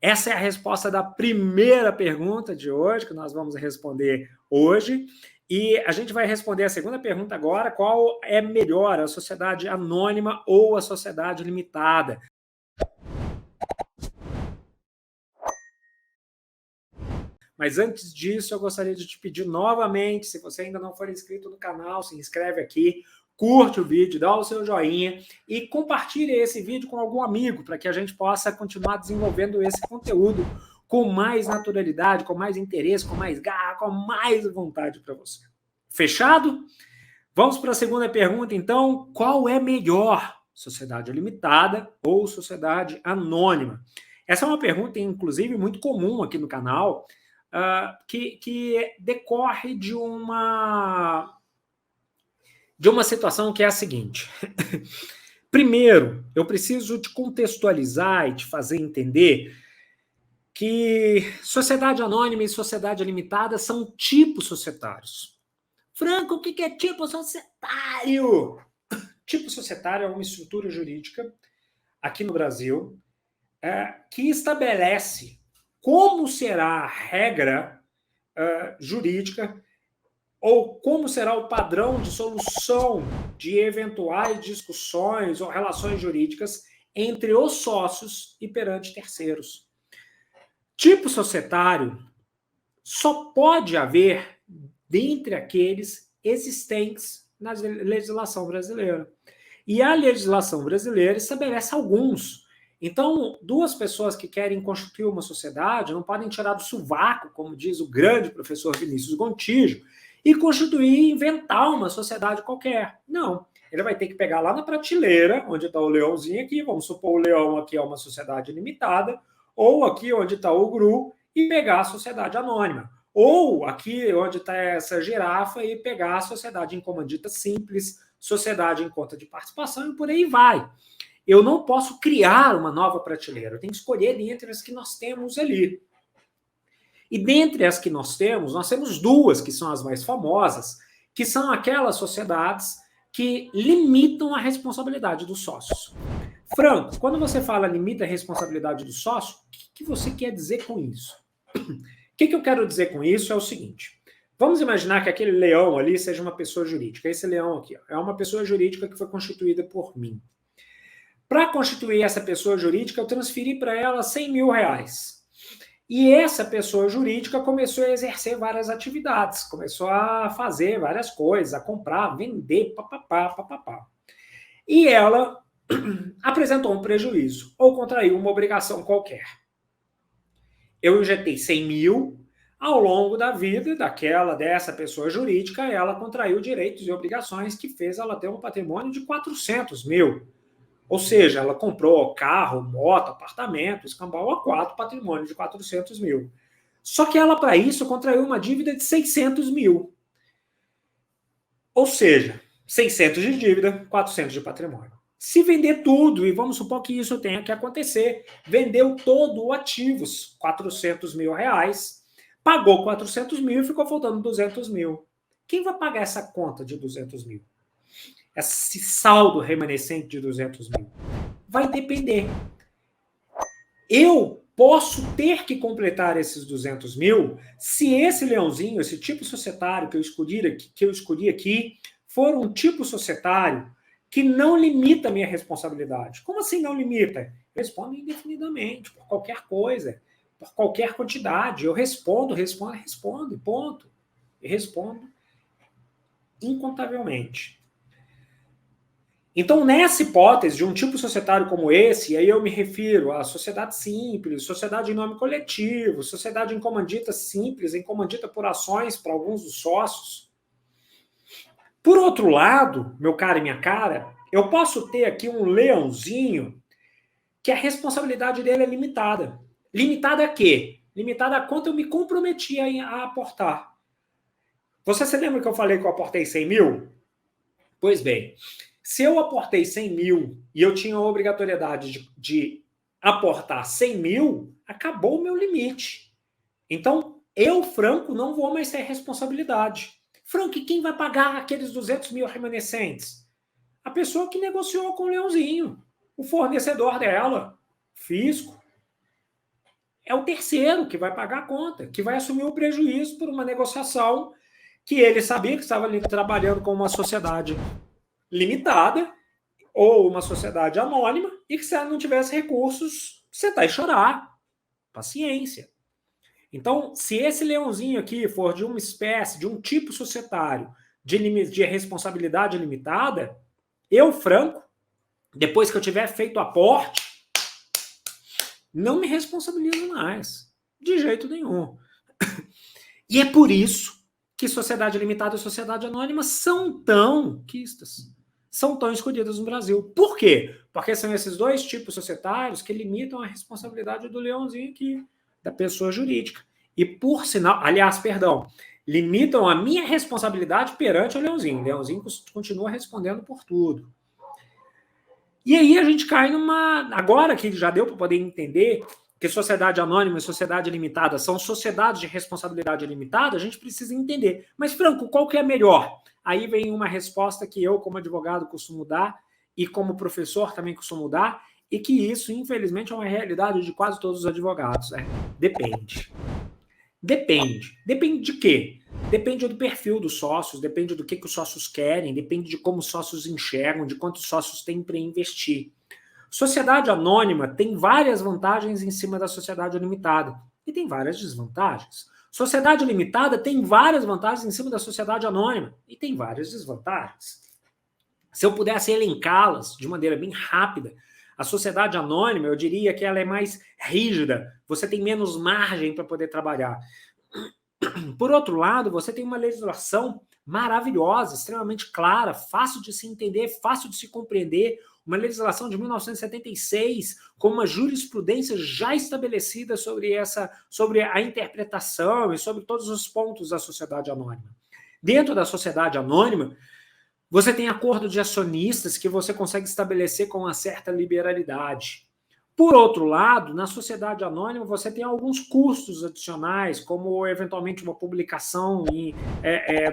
Essa é a resposta da primeira pergunta de hoje, que nós vamos responder hoje. E a gente vai responder a segunda pergunta agora: qual é melhor, a sociedade anônima ou a sociedade limitada? Mas antes disso, eu gostaria de te pedir novamente, se você ainda não for inscrito no canal, se inscreve aqui, curte o vídeo, dá o seu joinha e compartilhe esse vídeo com algum amigo, para que a gente possa continuar desenvolvendo esse conteúdo com mais naturalidade, com mais interesse, com mais garra, com mais vontade para você. Fechado? Vamos para a segunda pergunta, então. Qual é melhor, sociedade limitada ou sociedade anônima? Essa é uma pergunta, inclusive, muito comum aqui no canal, que decorre de uma situação que é a seguinte. Primeiro, eu preciso te contextualizar e te fazer entender que sociedade anônima e sociedade limitada são tipos societários. Franco, o que é tipo societário? Tipo societário é uma estrutura jurídica aqui no Brasil que estabelece como será a regra jurídica ou como será o padrão de solução de eventuais discussões ou relações jurídicas entre os sócios e perante terceiros. Tipo societário só pode haver dentre aqueles existentes na legislação brasileira. E a legislação brasileira estabelece alguns. Então, duas pessoas que querem constituir uma sociedade não podem tirar do sovaco, como diz o grande professor Vinícius Gontijo, e constituir, inventar uma sociedade qualquer. Não. Ele vai ter que pegar lá na prateleira, onde está o leãozinho aqui, vamos supor o leão aqui é uma sociedade limitada, ou aqui onde está o GRU, e pegar a sociedade anônima. Ou aqui onde está essa girafa e pegar a sociedade em comandita simples, sociedade em conta de participação e por aí vai. Eu não posso criar uma nova prateleira, eu tenho que escolher dentre as que nós temos ali. E dentre as que nós temos duas que são as mais famosas, que são aquelas sociedades que limitam a responsabilidade dos sócios. Franco, quando você fala limita a responsabilidade do sócio, o que você quer dizer com isso? O que eu quero dizer com isso é o seguinte. Vamos imaginar que aquele leão ali seja uma pessoa jurídica. Esse leão aqui é uma pessoa jurídica que foi constituída por mim. Para constituir essa pessoa jurídica, eu transferi para ela 100 mil reais. E essa pessoa jurídica começou a exercer várias atividades, começou a fazer várias coisas, a comprar, vender, papapá, papapá. E ela apresentou um prejuízo ou contraiu uma obrigação qualquer. Eu injetei 100 mil, ao longo da vida dessa pessoa jurídica, ela contraiu direitos e obrigações que fez ela ter um patrimônio de 400 mil. Ou seja, ela comprou carro, moto, apartamento, escambau a 4, patrimônio de 400 mil. Só que ela, para isso, contraiu uma dívida de 600 mil. Ou seja, 600 de dívida, 400 de patrimônio. Se vender tudo, e vamos supor que isso tenha que acontecer, vendeu todo o ativos, 400 mil reais, pagou 400 mil e ficou faltando 200 mil. Quem vai pagar essa conta de 200 mil? Esse saldo remanescente de 200 mil? Vai depender. Eu posso ter que completar esses 200 mil se esse leãozinho, esse tipo societário que eu escolhi aqui, for um tipo societário que não limita a minha responsabilidade. Como assim não limita? Eu respondo indefinidamente, por qualquer coisa, por qualquer quantidade. Eu respondo, e ponto. Eu respondo incontavelmente. Então, nessa hipótese de um tipo societário como esse, aí eu me refiro à sociedade simples, sociedade em nome coletivo, sociedade em comandita simples, em comandita por ações para alguns dos sócios. Por outro lado, meu caro e minha cara, eu posso ter aqui um leãozinho que a responsabilidade dele é limitada. Limitada a quê? Limitada a quanto eu me comprometi a aportar. Você se lembra que eu falei que eu aportei 100 mil? Pois bem, se eu aportei 100 mil e eu tinha a obrigatoriedade de aportar 100 mil, acabou o meu limite. Então, eu, Franco, não vou mais ter responsabilidade. Franco, e quem vai pagar aqueles 200 mil remanescentes? A pessoa que negociou com o Leãozinho, o fornecedor dela, fisco. é o terceiro que vai pagar a conta, que vai assumir o prejuízo por uma negociação que ele sabia que estava ali trabalhando com uma sociedade limitada ou uma sociedade anônima e que se ela não tivesse recursos, sentar e chorar. Paciência. Então, se esse leãozinho aqui for de uma espécie, de um tipo societário de responsabilidade limitada, eu, Franco, depois que eu tiver feito aporte, não me responsabilizo mais. De jeito nenhum. E é por isso que sociedade limitada e sociedade anônima são tão quistas, são tão escolhidas no Brasil. Por quê? Porque são esses dois tipos societários que limitam a responsabilidade do leãozinho aqui, da pessoa jurídica. E por sinal, aliás, perdão, limitam a minha responsabilidade perante o leãozinho. O leãozinho continua respondendo por tudo. E aí a gente cai numa... Agora que já deu para poder entender que sociedade anônima e sociedade limitada são sociedades de responsabilidade limitada, a gente precisa entender. Mas, Franco, qual que é melhor? Aí vem uma resposta que eu, como advogado, costumo dar, e como professor também costumo dar, e que isso, infelizmente, é uma realidade de quase todos os advogados. Depende. Depende. Depende de quê? Depende do perfil dos sócios, depende do que os sócios querem, depende de como os sócios enxergam, de quantos sócios têm para investir. Sociedade anônima tem várias vantagens em cima da sociedade limitada e tem várias desvantagens. Sociedade limitada tem várias vantagens em cima da sociedade anônima e tem várias desvantagens. Se eu pudesse elencá-las de maneira bem rápida, a sociedade anônima, eu diria que ela é mais rígida, você tem menos margem para poder trabalhar. Por outro lado, você tem uma legislação maravilhosa, extremamente clara, fácil de se entender, fácil de se compreender, uma legislação de 1976, com uma jurisprudência já estabelecida sobre a interpretação e sobre todos os pontos da sociedade anônima. Dentro da sociedade anônima, você tem acordo de acionistas que você consegue estabelecer com uma certa liberalidade. Por outro lado, na sociedade anônima, você tem alguns custos adicionais, como eventualmente uma publicação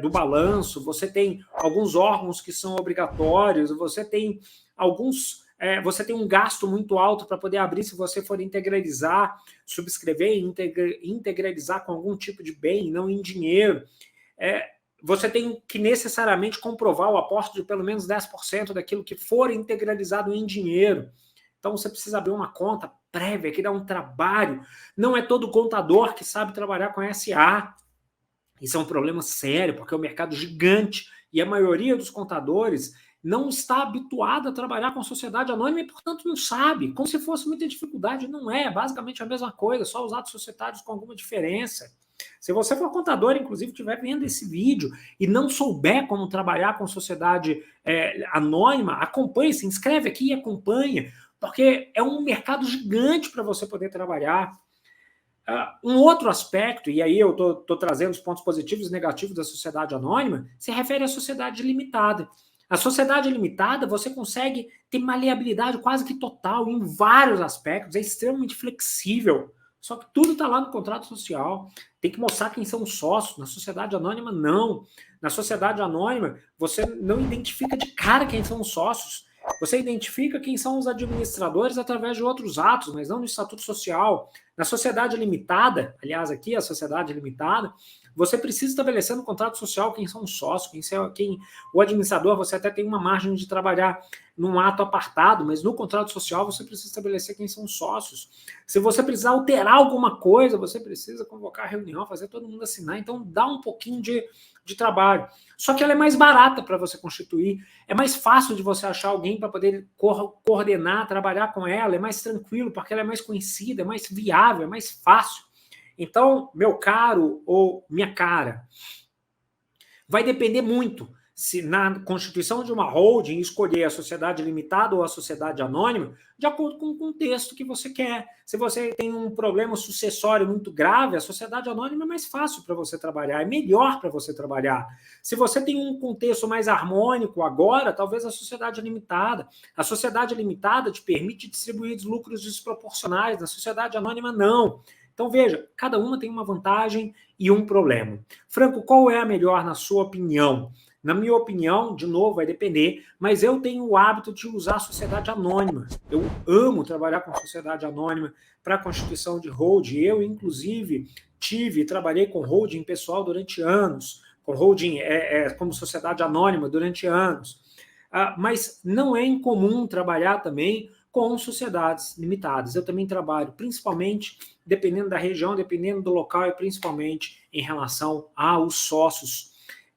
do balanço, você tem alguns órgãos que são obrigatórios, você tem um gasto muito alto para poder abrir se você for integralizar, subscrever e integralizar com algum tipo de bem, não em dinheiro. Você tem que necessariamente comprovar o aporte de pelo menos 10% daquilo que for integralizado em dinheiro. Então, você precisa abrir uma conta prévia, que dá um trabalho. Não é todo contador que sabe trabalhar com SA. Isso é um problema sério, porque é um mercado gigante e a maioria dos contadores não está habituada a trabalhar com sociedade anônima e, portanto, não sabe. Como se fosse muita dificuldade, não é. Basicamente a mesma coisa, só os atos societários com alguma diferença. Se você for contador, inclusive, estiver vendo esse vídeo e não souber como trabalhar com sociedade anônima, acompanhe, se inscreve aqui e acompanha, porque é um mercado gigante para você poder trabalhar. Um outro aspecto, e aí eu estou trazendo os pontos positivos e negativos da sociedade anônima, se refere à sociedade limitada. A sociedade limitada, você consegue ter maleabilidade quase que total em vários aspectos, é extremamente flexível. Só que tudo está lá no contrato social. Tem que mostrar quem são os sócios. Na sociedade anônima, não. Na sociedade anônima, você não identifica de cara quem são os sócios. Você identifica quem são os administradores através de outros atos, mas não no estatuto social. Na sociedade limitada, aliás, aqui a sociedade limitada, você precisa estabelecer no contrato social quem são os sócios, quem o administrador, você até tem uma margem de trabalhar num ato apartado, mas no contrato social você precisa estabelecer quem são os sócios. Se você precisar alterar alguma coisa, você precisa convocar a reunião, fazer todo mundo assinar, então dá um pouquinho de trabalho. Só que ela é mais barata para você constituir, é mais fácil de você achar alguém para poder coordenar, trabalhar com ela, é mais tranquilo, porque ela é mais conhecida, é mais viável, é mais fácil. Então, meu caro ou minha cara, vai depender muito se na constituição de uma holding escolher a sociedade limitada ou a sociedade anônima, de acordo com o contexto que você quer. Se você tem um problema sucessório muito grave, a sociedade anônima é mais fácil para você trabalhar, é melhor para você trabalhar. Se você tem um contexto mais harmônico agora, talvez a sociedade limitada. A sociedade limitada te permite distribuir lucros desproporcionais, na sociedade anônima não. Então, veja, cada uma tem uma vantagem e um problema. Franco, qual é a melhor na sua opinião? Na minha opinião, de novo, vai depender, mas eu tenho o hábito de usar a sociedade anônima. Eu amo trabalhar com sociedade anônima para a constituição de holding. Eu, inclusive, trabalhei com holding pessoal durante anos, com holding como sociedade anônima durante anos. Mas não é incomum trabalhar também com sociedades limitadas. Eu também trabalho, principalmente, dependendo da região, dependendo do local e principalmente em relação aos sócios.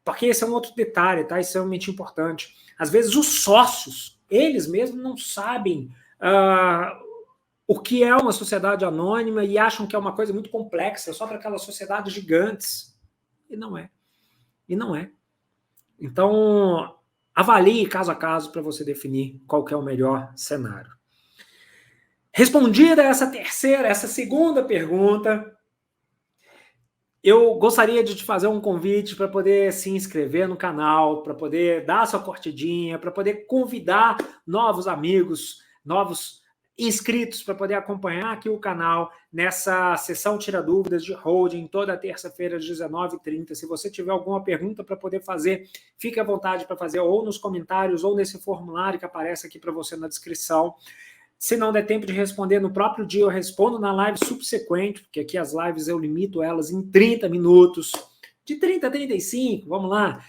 Porque esse é um outro detalhe, tá? Extremamente importante. Às vezes os sócios, eles mesmos não sabem o que é uma sociedade anônima e acham que é uma coisa muito complexa, só para aquelas sociedades gigantes. E não é. E não é. Então, avalie caso a caso para você definir qual que é o melhor cenário. Respondida essa segunda pergunta, eu gostaria de te fazer um convite para poder se inscrever no canal, para poder dar sua curtidinha, para poder convidar novos amigos, novos inscritos para poder acompanhar aqui o canal nessa sessão Tira Dúvidas de Holding, toda terça-feira às 19h30. Se você tiver alguma pergunta para poder fazer, fique à vontade para fazer ou nos comentários ou nesse formulário que aparece aqui para você na descrição. Se não der tempo de responder no próprio dia, eu respondo na live subsequente, porque aqui as lives eu limito elas em 30 minutos, de 30 a 35, vamos lá,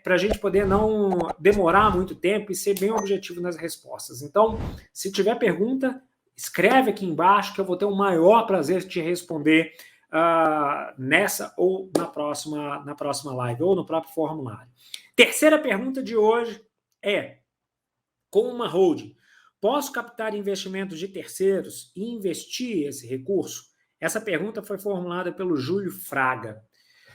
para a gente poder não demorar muito tempo e ser bem objetivo nas respostas. Então, se tiver pergunta, escreve aqui embaixo que eu vou ter o maior prazer de te responder nessa ou na próxima live, ou no próprio formulário. Terceira pergunta de hoje é, com uma holding, posso captar investimentos de terceiros e investir esse recurso? Essa pergunta foi formulada pelo Júlio Fraga.